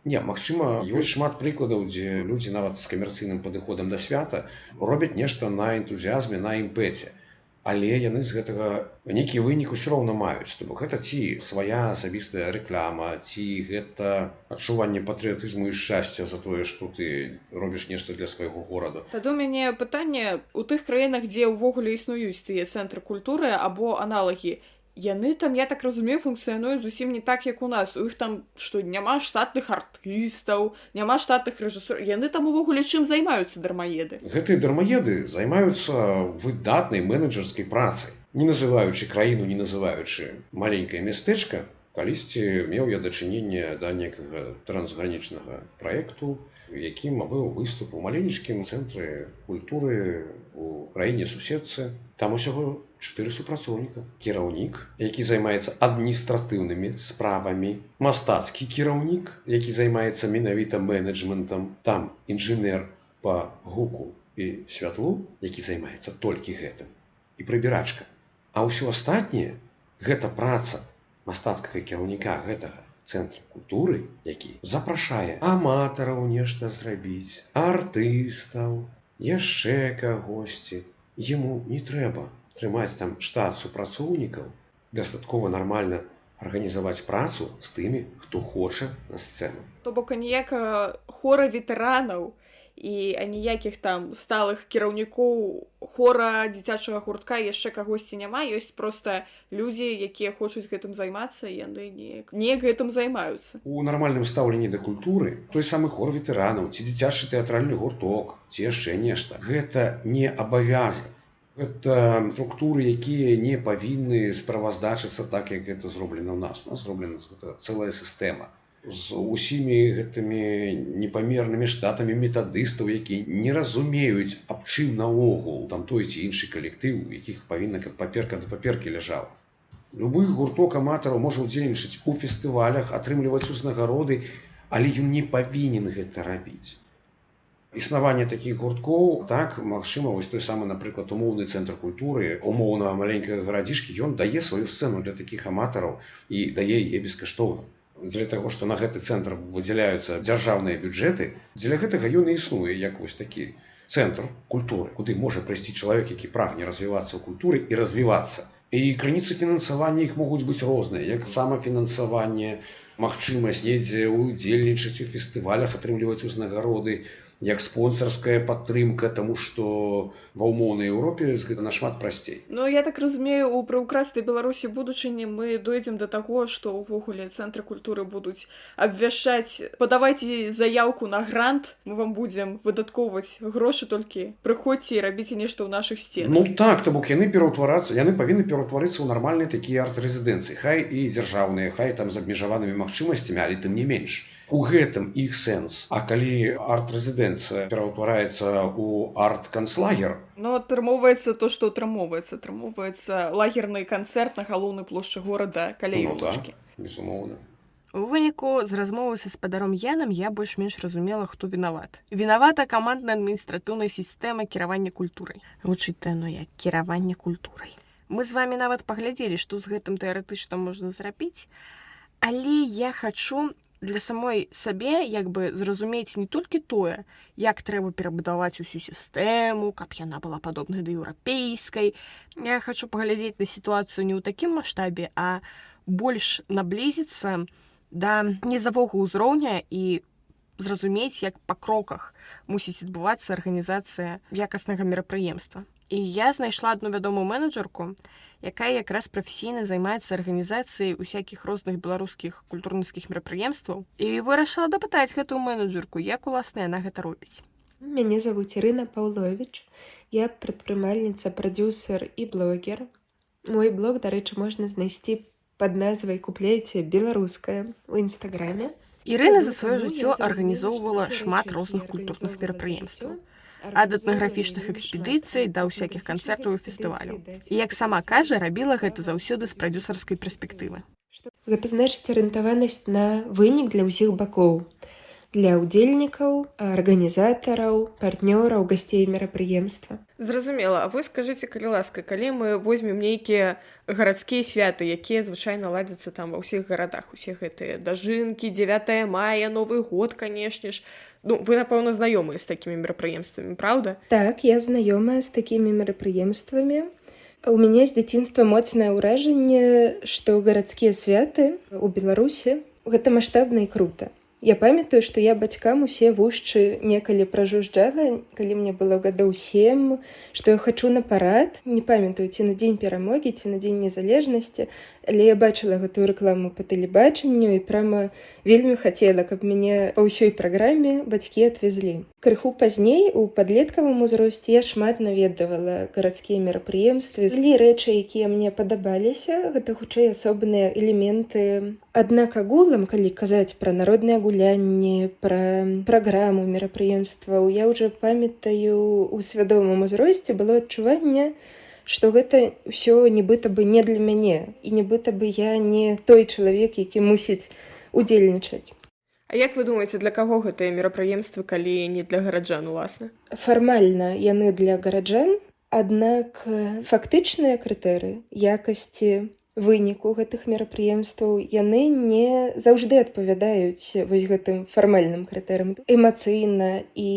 Не, магчыма, ёсць шмат прыкладаў, дзе людзі нават з камерцыйным падыходам да свята робяць нешта на энтузіазме, на імпэце. Але яны з гэтага нейкі вынік усё роўна маюць. То бок гэта ці свая асабістая рэклама, ці гэта адчуванне патрыятызму і шчасця за тое, што ты робіш нешта для свайго горада. Тады у мяне пытанне, у тых краінах, дзе ўвогуле існуюць тыя цэнтры культуры або аналагі, яны там, я так разумею, функцыянуюць зусім не так, як у нас. У іх там, што няма штатных артыстаў, няма штатных рэжысёраў. Яны там увогуле чым займаюцца, дармаеды? Гэтыя дармаеды займаюцца выдатнай менеджерскай працай. Не называючы краіну, не называючы маленькае мястэчка, калісьці меў я дачыненне да некага трансгранічнага праекту, якім быў выступ у маленечкім цэнтры культуры у краіне-суседцы. Там усяго 4 супрацоўніка. Кіраўнік, які займаецца адміністратыўнымі справамі, мастацкі кіраўнік, які займаецца менавіта менеджментам, там інжынер па гуку і святлу, які займаецца толькі гэтым, і прыбірачка. А ўсё астатняе гэта праца мастацкага кіраўніка гэтага цэнтра культуры, які запрашае аматараў нешта зрабіць, артыстаў, яшчэ кагосьці. Яму не трэба трымаць там штат супрацоўнікаў, дастаткова нармальна арганізаваць працу з тымі, хто хоча на сцэну. То бок аніякага хора ветэранаў і аніякіх там сталых кіраўнікоў хора, дзіцячага гуртка, яшчэ кагосьці няма. Ёсць проста людзі, якія хочуць гэтым займацца, і яны неяк гэтым займаюцца. У нармальным стаўленні да культуры той самы хор ветэранаў, ці дзіцячы тэатральны гурток, ці яшчэ нешта. Гэта не абавязак. Гэта структуры, якія не павінны справаздачыцца так, як гэта зроблена ў нас. У нас зроблена цэлая сістэма з усімі гэтымі непамернымі штатамі метадыстаў, якія не разумеюць, аб чым наогул там той ці іншы калектыў, у якіх павінна каб паперка да паперкі ляжала. Любы гурток аматараў можа ўдзельнічаць у фестывалях, атрымліваць узнагароды, але ён не павінен гэта рабіць. Існаванне такіх гурткоў, так, магчыма, вось той самы, напрыклад, умоўны цэнтр культуры, умоўна маленькага гарадзішкі, ён дае сваю сцэну для такіх аматараў і дае яе бескаштоўна. Дзеля таго, што на гэты цэнтр выдзяляюцца дзяржаўныя бюджэты, дзеля гэтага ён і існуе, як вось такі цэнтр культуры, куды можа прыйсці чалавек, які прагне развівацца ў культуры і развівацца. І крыніцы фінансавання іх могуць быць розныя, як самафінансаванне, магчымасць недзе удзельнічаць у фестывалях, атрымліваць узнагароды, як спонсарская падтрымка, таму што ва ўмоўнай Еўропе гэта нашмат прасцей. Ну, я так разумею, у прыўкрастай Беларусі будучыні мы дойдзем да таго, што ўвогуле цэнтры культуры будуць абвяшчаць: падавайце заяўку на грант, мы вам будзем выдаткоўваць грошы, толькі прыходзьце і рабіце нешта ў нашых сценах. Ну так, то бок яны павінны пераўтварыцца ў нармальныя такія арт-рэзідэнцыі, хай і дзяржаўныя, хай там з абмежаванымі магчымасцямі, але тым не менш. У гэтым іх сэнс. А калі арт-рэзідэнцыя пераўтвараецца ў арт-канцлагер... Ну, атрымоўваецца то, што атрымоўваецца. Атрымоўваецца лагерны канцэрт на галоўнай плошчы горада каля Яўлачкі. Ну так, безумоўна. У выніку з размовы са спадаром Янам я больш-менш разумела, хто вінават. Вінавата камандная адміністратыўная сістэма кіравання культурай. Гучыць тэно як кіраванне культурай. Мы з вамі нават паглядзелі, што з гэтым тэарэтычна можна зрабіць, але я хачу для самой сабе як бы зразумець не толькі тое, як трэба перабудаваць усю сістэму, каб яна была падобнай да еўрапейскай. Я хачу паглядзець на сітуацыю не ў такім маштабе, а больш наблізіцца да низавога ўзроўня і зразумець, як па кроках мусіць адбывацца арганізацыя якаснага мерапрыемства. І я знайшла одну вядомую менеджерку, якая якраз прафесійна займаецца арганізацыяй усякіх розных беларускіх культурніцкіх мерапрыемстваў. І вырашыла дапытаць гэтую менеджерку, як уласна яна гэта робіць. Меня зовут Ирина Павлович. Я предпринимательница, продюсер и блогер. Мой блог, дарэчы, можна знайсці пад назвай «Купляйце беларускае» ў інстаграме. Ірына за сваё жыццё арганізоўвала шмат розных культурных мерапрыемстваў. Ад этнаграфічных экспедыцый да ўсякіх канцэртаў і фестываляў. І, як сама кажа, рабіла гэта заўсёды з прадюсарскай перспектывы. Гэта значыць арыентаванасць на вынік для ўсіх бакоў. Для ўдзельнікаў, арганізатараў, партнёраў, гасцей мерапрыемства. Зразумела, а вы скажыце, калі ласка, калі мы возьмем нейкія гарадскія святы, якія звычайна ладзяцца там ва ўсіх гарадах, усе гэтыя дажынкі, 9 мая, Новы год, канешне ж. Вы, напэўна, знаёмыя з такімі мерапрыемствамі, праўда? Так, я знаёмая з такімі мерапрыемствамі. У мяне з дзяцінства моцнае ўражанне, што гарадскія святы ў Беларусі гэта маштабна і крута. Я памятаю, што я бацькам усе вушчы некалі пражужджала, калі мне было гадоў 7, што я хачу на парад. Не памятаю, ці на дзень перамогі, ці на дзень незалежнасці, але я бачыла гэтую рэкламу па тэлебачанню і прама вельмі хацела, каб мяне па ўсёй праграме бацькі адвезлі. Крыху пазней, у падлеткавым узросце, я шмат наведавала гарадскія мерапрыемствы. Былі рэчы, якія мне падабаліся, гэта хутчэй асобныя элементы. Аднак агулам, калі казаць пра народныя гулянні, пра праграму мерапрыемстваў, я ўжо памятаю, у свядомым узросце было адчуванне, што гэта ўсё нібыта бы не для мяне, і нібыта бы я не той чалавек, які мусіць удзельнічаць. А як вы думаеце, для каго гэтыя мерапрыемствы, калі не для гараджан, уласна? Фармальна яны для гараджан, аднак фактычныя крытэрыі якасці выніку гэтых мерапрыемстваў яны не заўжды адпавядаюць вось гэтым фармальным крытэрыям. Эмацыйна і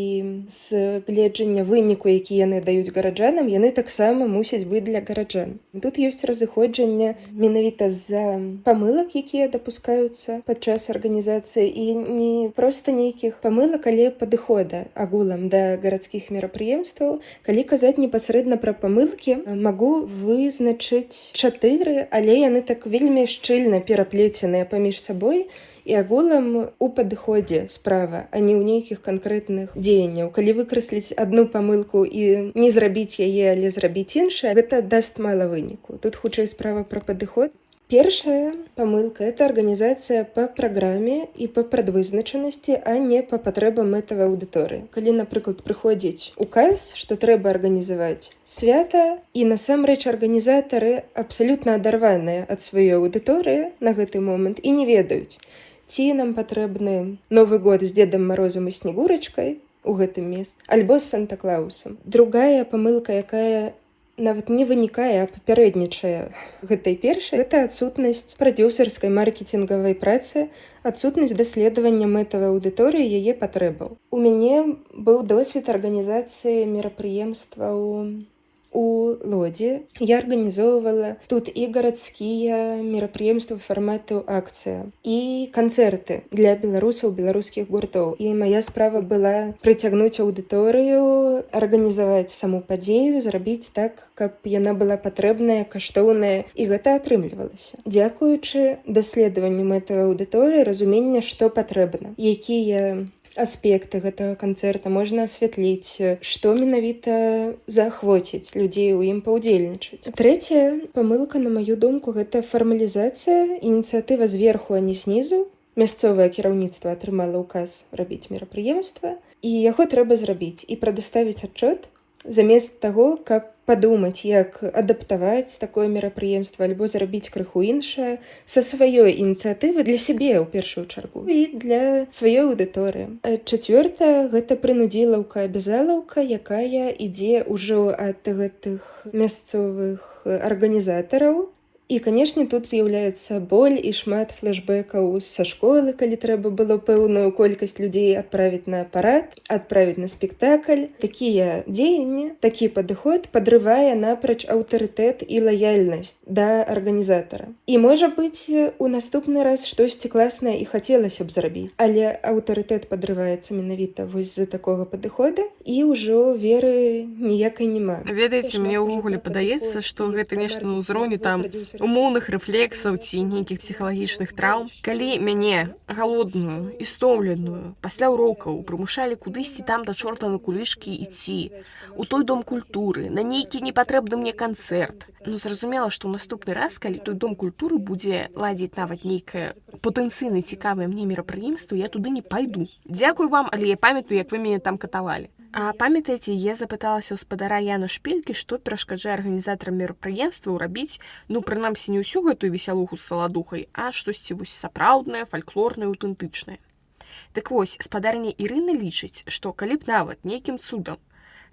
з гледжання выніку, які яны даюць гараджанам, яны таксама мусяць быць для гараджан. Тут ёсць разыходжанне менавіта з-за памылак, якія дапускаюцца падчас арганізацыі, і не проста нейкіх памылак, але падыхода агулам да гарадскіх мерапрыемстваў. Калі казаць непасрэдна пра памылкі, магу вызначыць 4, але яны так вельмі шчыльна пераплеценыя паміж сабой і агулам у падыходзе справа, а не ў нейкіх канкрэтных дзеянняў. Калі выкрэсліць адну памылку і не зрабіць яе, але зрабіць іншае, гэта дасць мала выніку. Тут хутчэй справа пра падыход. Першая памылка – это арганізацыя па праграме і па прадвызначанасці, а не па патрэбам мэтавай аўдыторыі. Калі, напрыклад, прыходзіць указ, што трэба арганізаваць свята, і насамрэч арганізатары абсалютна адарваныя ад сваёй аўдыторыі на гэты момант і не ведаюць, ці нам патрэбны Новы год з Дзедам Марозам і Снегурачкай у гэтым месцы, альбо з Санта-Клаусам. Другая памылка, якая нават не вынікае, а папярэднічае гэтай першай, гэта адсутнасць прадюсерскай маркетингавай працы, адсутнасць даследавання мэтавай аўдыторыі яе патрэбаў. У мяне быў досвед арганізацыі мерапрыемстваў у Лодзі. Я арганізоўвала тут і гарадскія мерапрыемствы фармату акцыя, і канцэрты для беларусаў, беларускіх гуртоў. І мая справа была прыцягнуць аўдыторыю, арганізаваць саму падзею, зрабіць так, каб яна была патрэбная, каштоўная, і гэта атрымлівалася. Дзякуючы даследаванню мэтавай аўдыторыі, разумення, што патрэбна, якія аспекты гэтага канцэрта можна асвятліць, што менавіта заахвоціць людзей у ім паўдзельнічаць. Трэцяя памылка, на маю думку, гэта фармалізацыя, ініцыятыва зверху, а не знізу. Мясцовае кіраўніцтва атрымала ўказ рабіць мерапрыемства, і яго трэба зрабіць і прадаставіць адчот, замест таго, каб падумаць, як адаптаваць такое мерапрыемства альбо зрабіць крыху іншае са сваёй ініцыятывы для сябе ў першую чаргу і для сваёй аўдыторыі. Чацвёртае – гэта прынудзілаўка, абязалаўка, якая ідзе ўжо ад гэтых мясцовых арганізатараў І, канешне, тут з'яўляецца боль і шмат флэшбэкаў са школы, калі трэба было пэўную колькасць людзей адправіць на парад, адправіць на спектакль. Такія дзеянні, такі падыход падрывае напроч аўтарытэт і лаяльнасць да арганізатара. І, можа быць, у наступны раз штосьці класнае і хацелася б зрабіць. Але аўтарытэт падрываецца менавіта вось з-за такога падыхода, і ўжо веры ніякай няма. Ведаеце, мне ўвогуле падаецца, што гэта нешта на ўзроўні там умоўных рэфлексаў ці нейкіх псіхалагічных траўм. Калі мяне, галодную і стомленую, пасля урокаў прымушалі кудысьці там да чорта на кулішкі ідці, у той дом культуры, на нейкі непатрэбны мне канцэрт. Ну, зразумела, што ў наступны раз, калі той дом культуры будзе ладзіць нават нейкае патэнцыйна цікавае мне мерапрыемства, я туды не пайду. Дзякую вам, але я памятаю, як вы мяне там катавалі. А памятаеце, я запыталася ў спадара Яна Шпількі, што перашкаджае арганізатарам мерапрыемстваў рабіць, ну, прынамсі, не ўсю гэтую весялуху з саладухай, а штосьці вось сапраўднае, фальклорнае, аўтэнтычнае. Так вось, спадарня Ірына лічыць, што калі б нават нейкім цудам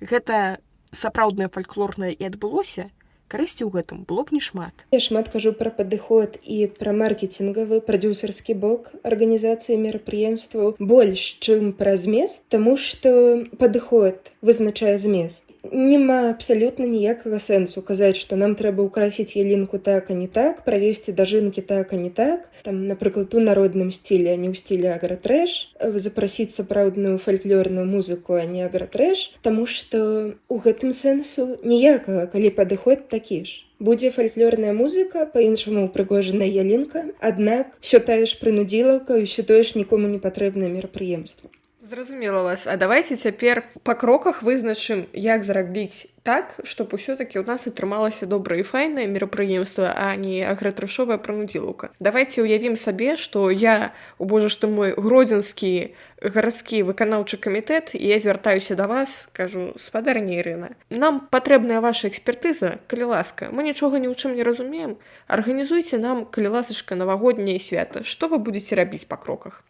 гэта сапраўднае фальклорнае і адбылося, карысці ў гэтым было б не шмат. Я шмат кажу пра падыход і пра маркетингавы, прадзюсарскі бок арганізацыі мерапрыемстваў больш, чым пра змест, таму што падыход вызначае змест. Нема абсалютна ніякага сэнсу казаць, што нам трэба ўкрасіць ялінку так, а не так, правесці дажынкі так, а не так, там, напрыклад, у народным стілі, а не ў стілі агратрэш, запрасіць сапраўдную фальклорную музыку, а не агратрэш, таму што ў гэтым сэнсу ніякага, калі падыход такі ж. Будзе фальклорная музыка, па-іншаму упрыгожаная ялінка, аднак всё тая ж прынудзілаўка і ўсё тое ж нікому не патрэбнае мерапрыемства. Зразумела вас. А давайте цяпер па кроках вызначым, як зрабіць так, чтобы ўсё-таки у нас атрымалася добрае і файнае мерапрыемства, а не агратрэшовая прынудзілаўка. Давайте уявім сабе, што я, о боже ж ты мой, гродзенскі гарадскі выканаўчы камітэт, і я звяртаюся да вас, кажу: спадарня Ірына, нам патрэбная ваша экспертыза, калі ласка, мы нічога ні ў чым не разумеем, арганізуйце нам, калі ласачка, навагодняе свята. Што вы будзеце рабіць па кроках?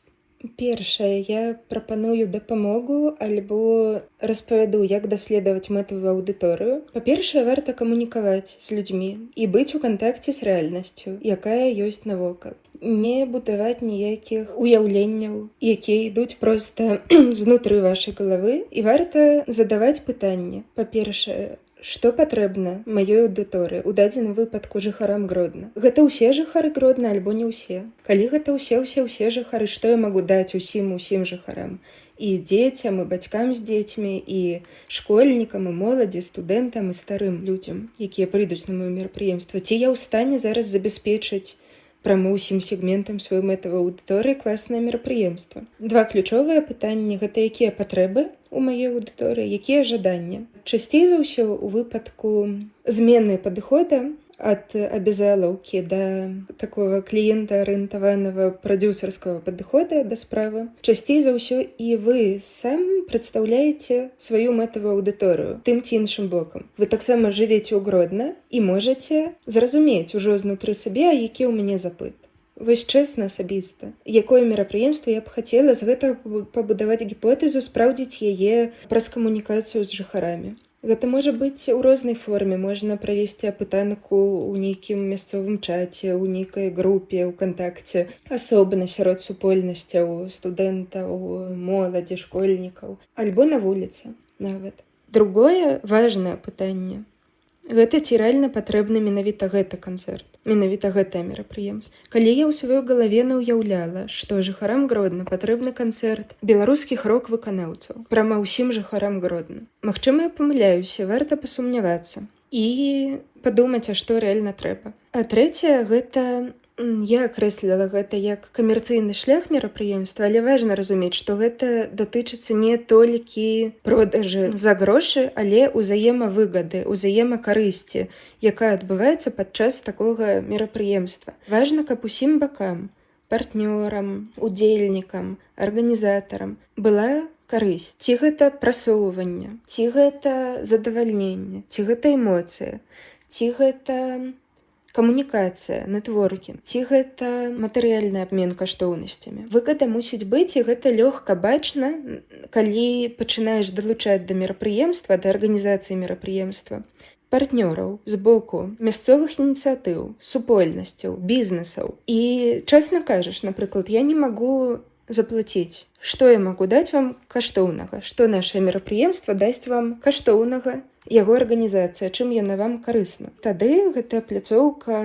Першае, я прапаную дапамогу альбо распавяду, як даследаваць мэтавую аўдыторыю. Па-першае, варта камунікаваць з людзьмі і быць у кантакце з рэальнасцю, якая ёсць навокал. Не будаваць ніякіх уяўленняў, якія ідуць проста знутры вашай галавы, і варта задаваць пытанні. Па-першае, што патрэбна маёй аўдыторыі, у дадзеным выпадку жыхарам Гродна? Гэта ўсе жыхары Гродна альбо не ўсе? Калі гэта ўсе жыхары, што я магу даць усім жыхарам? І дзецям, і бацькам з дзецьмі, і школьнікам, і моладзі, студэнтам, і старым людзям, якія прыйдуць на маё мерапрыемства. Ці я ў стане зараз забяспечыць праму ўсім сегментам сваёй мэтавай аўдыторыі класнае мерапрыемства? Два ключовыя пытанні — гэта якія патрэбы у маёй аўдыторыі, якія жаданні. Часцей за ўсё у выпадку змены падыхода ад абязалаўкі да такого кліента-арыентаванага прадзюсарскага падыхода да справы, часцей за ўсё і вы сам прадстаўляеце сваю мэтавую аўдыторыю тым ці іншым бокам. Вы таксама жывеце ў Гродна і можаце зразумець ужо знутры сабе, які ў мяне запыт. Вось чэсна, асабіста, якое мерапрыемства я б хацела з гэтага пабудаваць гіпотэзу, спраўдзіць яе праз камунікацыю з жыхарамі. Гэта можа быць у рознай форме. Можна правесці апытанку ў нейкім мясцовым чаце, у нейкай групе, ў кантакце, асобна сярод супольнасцяў, студэнтаў, моладзі, школьнікаў, альбо на вуліцы нават. Другое важнае пытанне — гэта ці рэальна патрэбны менавіта гэты канцэрт, менавіта гэтае мерапрыемства. Калі я ў сваёй галаве наўяўляла, што жыхарам Гродна патрэбны канцэрт беларускіх рок-выканаўцаў, прама ўсім жыхарам Гродна, магчыма, я памыляюся, варта пасумнявацца і падумаць, а што рэальна трэба. А трэцяе — гэта я акрэсліла гэта як камерцыйны шлях мерапрыемства, але важна разумець, што гэта датычыцца не толькі продажы за грошы, але ўзаемавыгады, ўзаемакарысці, якая адбываецца падчас такога мерапрыемства. Важна, каб усім бакам, партнёрам, удзельнікам, арганізатарам была карысць. Ці гэта прасоўванне, ці гэта задавальненне, ці гэта эмоцыя, ці гэта камунікацыя, нетворкінг, ці гэта матэрыяльны абмен каштоўнасцямі. Выгада мусіць быць, і гэта лёгка бачна, калі пачынаеш далучаць да мерапрыемства, да арганізацыі мерапрыемства, партнёраў з боку мясцовых ініцыятыў, супольнасцяў, бізнесаў. І чэсна кажаш, напрыклад, я не магу заплаціць. Што я магу даць вам каштоўнага? Што нашае мерапрыемства дасць вам каштоўнага? Яго арганізацыя, чым яна вам карысна. Тады гэтая пляцоўка,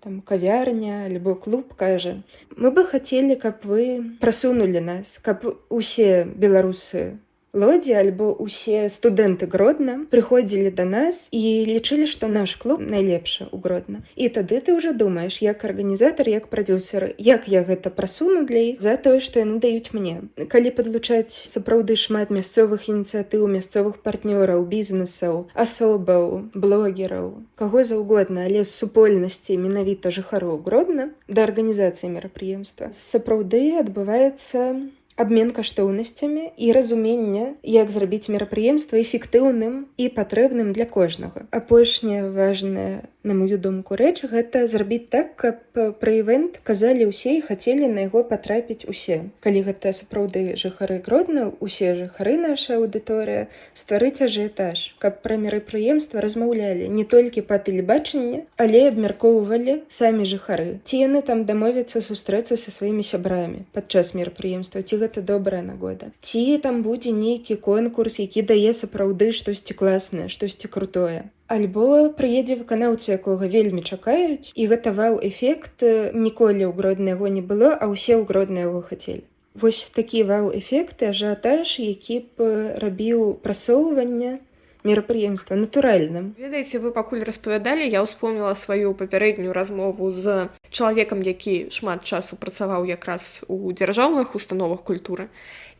там, кавярня альбо клуб кажа: мы бы хацелі, каб вы прасунулі нас, каб усе беларусы Лодзі альбо усе студэнты Гродна прыходзілі да нас і лічылі, што наш клуб найлепшы ў Гродна. І тады ты ўжо думаеш, як арганізатар, як прадзюсер, як я гэта прасуну для іх за тое, што яны даюць мне. Калі падлучаць сапраўды шмат мясцовых ініцыятыў, мясцовых партнёраў, бізнесаў, асобаў, блогераў, каго заўгодна, але з супольнасці менавіта жыхароў Гродна да арганізацыі мерапрыемства, сапраўды адбываецца абмен каштоўнасцямі і разумення, як зрабіць мерапрыемства эфектыўным і патрэбным для кожнага. Апошняя важная, на мою думку, рэч — гэта зрабіць так, каб пра івэнт казалі ўсе і хацелі на яго патрапіць усе. Калі гэта сапраўды жыхары Гродна, усе жыхары, наша аўдыторыя, стварыць ажыятаж, каб пра мерапрыемства размаўлялі не толькі па тэлебачанні, але абмяркоўвалі самі жыхары. Ці яны там дамовяцца сустрэцца са сваімі сябрамі падчас мерапрыемства, ці гэта добрая нагода. Ці там будзе нейкі конкурс, які дае сапраўды штосьці класнае, штосьці крутое. Альбо прыедзе выканаўца, якога вельмі чакаюць, і гэта вау-эфект, ніколі ў Гродна яго не было, а ўсе ў Гродна яго хацелі. Вось такі вау-эфект і ажыятаж, які б рабіў прасоўванне мерапрыемства натуральным. Ведаеце, вы пакуль распавядалі, я ўспомніла сваю папярэднюю размову з чалавекам, які шмат часу працаваў якраз у дзяржаўных установах культуры.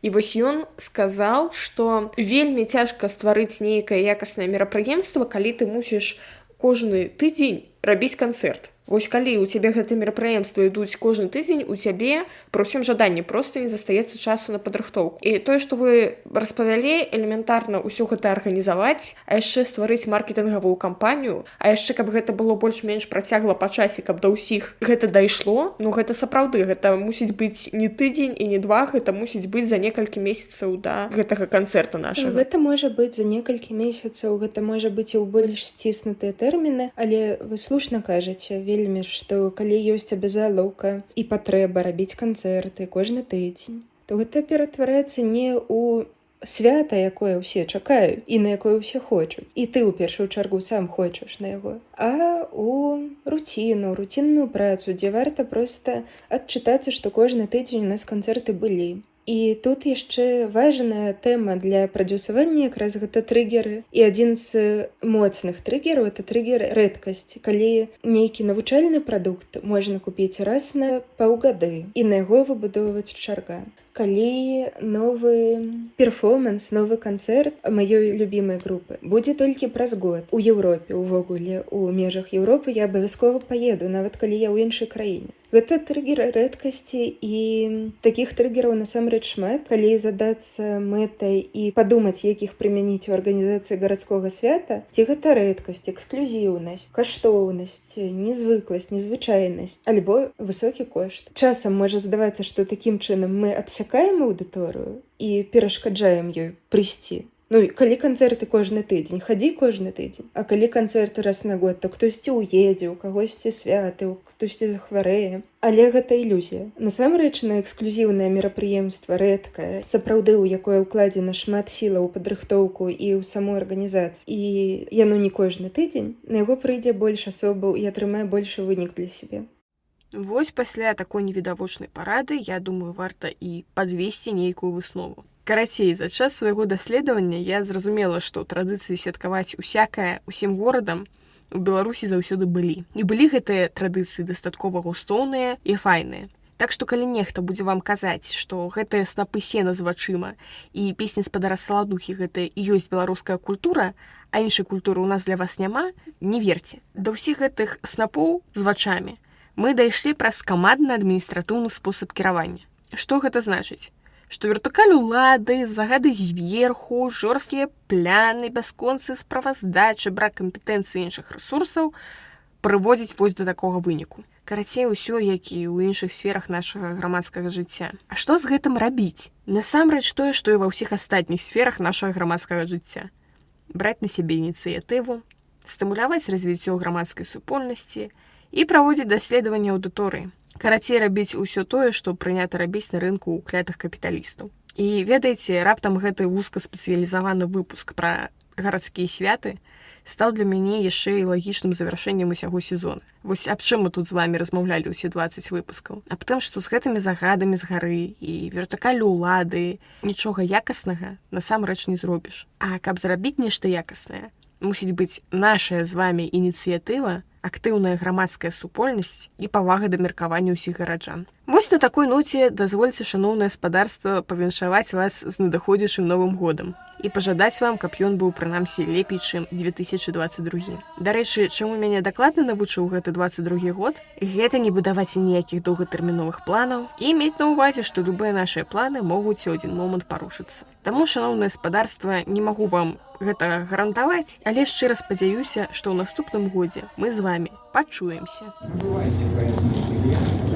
І вось ён сказаў, што вельмі цяжка стварыць нейкае якаснае мерапрыемства, калі ты мусіш кожны тыдзень рабіць канцэрт. Вось калі ў цябе гэтыя мерапрыемствы ідуць кожны тыдзень, у цябе пры ўсім жаданні проста не застаецца часу на падрыхтоўку. І тое, што вы распавялі, элементарна ўсё гэта арганізаваць, а яшчэ стварыць маркетынгавую кампанію, а яшчэ каб гэта было больш-менш працягла па часе, каб да ўсіх гэта дайшло, ну гэта сапраўды, гэта мусіць быць не тыдзень і не два, гэта мусіць быць за некалькі месяцаў да гэтага канцэрта нашага. Гэта можа быць за некалькі месяцаў, гэта можа быць і ў больш сціснутыя тэрміны, але вы слушна кажаце, вельмі, што калі ёсць абязалоўка і патрэба рабіць канцэрты кожны тыдзень, то гэта ператвараецца не ў свята, якое ўсе чакаюць і на якое ўсе хочуць, і ты ў першую чаргу сам хочаш на яго, а ў руцінную працу, дзе варта проста адчытацца, што кожны тыдзень у нас канцэрты былі. І тут яшчэ важная тэма для прадзюсавання, якраз гэта трыггеры. І адзін з моцных трыггераў — это трыггер рэдкасці. Калі нейкі навучальны прадукт можна купіць раз на паўгады і на яго выбудоўваць чарга. Калі новы перформанс, новы канцэрт маёй любімай групы будзе толькі праз год у Еўропе, увогуле у межах Еўропы, я абавязкова паеду, нават калі я ў іншай краіне. Гэта трыггер рэдкасці, і такіх трыггераў насамрэч шмат. Калі задацца мэтай і падумаць, як іх прымяніць у арганізацыі гарадскога свята, ці гэта рэдкасць, эксклюзіўнасць, каштоўнасць, незвыкласць, незвычайнасць альбо высокі кошт. Часам можа здавацца, што такім чынам мы адсякаем аўдыторыю і перашкаджаем ёй прыйсці. Ну, калі канцэрты кожны тыдзень, хадзі кожны тыдзень. А калі канцэрты раз на год, то хтосьці ўедзе, у кагосьці святы, хтосьці захварэе. Але гэта ілюзія. Насамрэч, на эксклюзіўнае мерапрыемства рэдкае, сапраўды ў якое ўкладзена шмат сілаў у падрыхтоўку і ў саму арганізацыю, і яно не кожны тыдзень, на яго прыйдзе больш асобаў і атрымае большы вынік для сябе. Вось пасля такой невідавочнай парады, я думаю, варта і падвесці нейкую выснову. Карацей, за час свайго даследавання я зразумела, што традыцыі святкаваць усякае усім горадам у Беларусі заўсёды былі. І былі гэтыя традыцыі дастаткова густоўныя і файныя. Так што калі нехта будзе вам казаць, што гэтыя снапы сена з вачыма і песні спадара Саладухі гэта і ёсць беларуская культура, а іншай культуры ў нас для вас няма, не верце. Да ўсіх гэтых снапоў з вачамі мы дайшлі праз камандна-адміністратыўны спосаб кіравання. Што гэта значыць? Што вертыкаль улады, загады зверху, жорсткія пляны, бясконцы справаздачы, брак кампетэнцыі іншых рэсурсаў прыводзіць вось да такога выніку. Карацей, усё, як і ў іншых сферах нашага грамадскага жыцця. А што з гэтым рабіць? Насамрэч тое, што і ва ўсіх астатніх сферах нашага грамадскага жыцця. Браць на сябе ініцыятыву, стымуляваць развіццё грамадскай супольнасці і праводзіць даследаванне аўдыторыі. Карацей, рабіць усё тое, што прынята рабіць на рынку ў клятых капіталістаў. І ведаеце, раптам гэты вузкаспецыялізаваны выпуск пра гарадскія святы стаў для мяне яшчэ і лагічным завяршэннем усяго сезона. Вось аб чым мы тут з вамі размаўлялі ўсе 20 выпускаў. Аб тым, што з гэтымі загадамі з гары і вертыкаллю ўлады нічога якаснага насамрэч не зробіш. А каб зрабіць нешта якаснае, мусіць быць нашая з вамі ініцыятыва, актыўная грамадская супольнасць і павага да меркавання ўсіх гараджан. Вось на такой ноце дазвольце, шаноўнае спадарства, павіншаваць вас з надыходзячым Новым годам і пажадаць вам, каб ён быў прынамсі лепей, чым 2022. Дарэчы, чаму мяне дакладна навучыў гэты 22 год? Гэта не будаваць ніякіх доўгатэрміновых планаў і мець на ўвазе, што любыя нашыя планы могуць у адзін момант парушыцца. Таму, шаноўнае спадарства, не магу вам гэта гарантаваць, але шчыра спадзяюся, што ў наступным годзе мы з вамі пачуемся. Набывайте праздник билеты